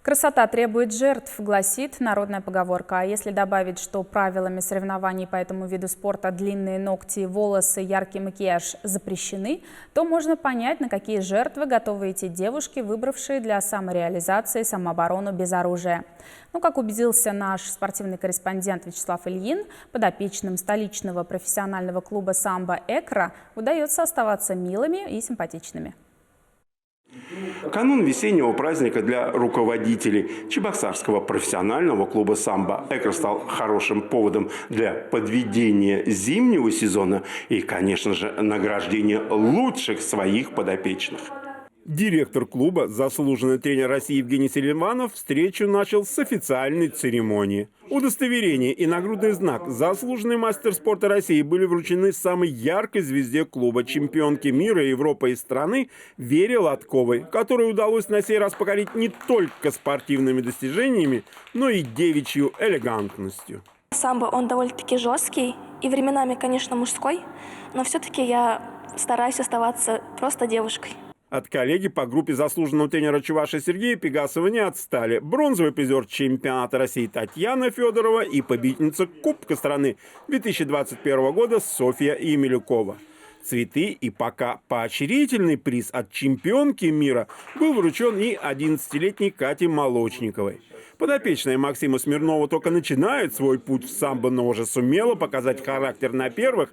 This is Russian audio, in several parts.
Красота требует жертв, гласит народная поговорка. А если добавить, что правилами соревнований по этому виду спорта длинные ногти, волосы, яркий макияж запрещены, то можно понять, на какие жертвы готовы идти девушки, выбравшие для самореализации самооборону без оружия. Но, как убедился наш спортивный корреспондент Вячеслав Ильин, подопечным столичного профессионального клуба самбо «Экра» удается оставаться милыми и симпатичными. Канун весеннего праздника для руководителей Чебоксарского профессионального клуба самбо «Экра» стал хорошим поводом для подведения зимнего сезона и, конечно же, награждения лучших своих подопечных. Директор клуба, заслуженный тренер России Евгений Селиванов, встречу начал с официальной церемонии. Удостоверение и нагрудный знак «Заслуженный мастер спорта России» были вручены самой яркой звезде клуба, чемпионке мира, Европы и страны Вере Лотковой, которой удалось на сей раз покорить не только спортивными достижениями, но и девичью элегантностью. Самбо, он довольно-таки жесткий и временами, конечно, мужской, но все-таки я стараюсь оставаться просто девушкой. От коллеги по группе заслуженного тренера Чувашии Сергея Пегасова не отстали. Бронзовый призер чемпионата России Татьяна Федорова и победительница Кубка страны 2021 года Софья Емелюкова. Цветы и пока поощрительный приз от чемпионки мира был вручен и 11-летней Кате Молочниковой. Подопечная Максима Смирнова только начинает свой путь в самбо, но уже сумела показать характер на первых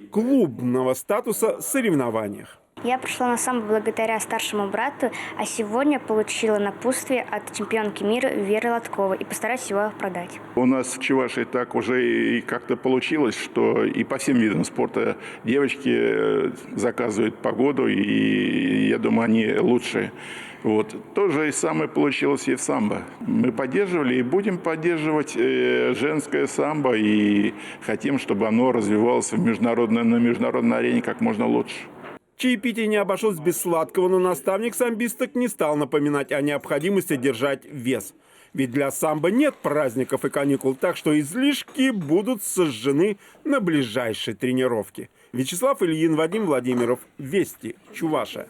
клубного статуса соревнованиях. Я пришла на самбо благодаря старшему брату, а сегодня получила напутствие от чемпионки мира Веры Лотковой и постараюсь его продать. У нас в Чувашии так уже и как-то получилось, что и по всем видам спорта девочки заказывают погоду, и я думаю, они лучшие. Вот. То же и самое получилось и в самбо. Мы поддерживали и будем поддерживать женское самбо, и хотим, чтобы оно развивалось на международной арене как можно лучше. Чаепитие не обошлось без сладкого, но наставник самбисток не стал напоминать о необходимости держать вес. Ведь для самбо нет праздников и каникул, так что излишки будут сожжены на ближайшей тренировке. Вячеслав Ильин, Вадим Владимиров, Вести, Чувашия.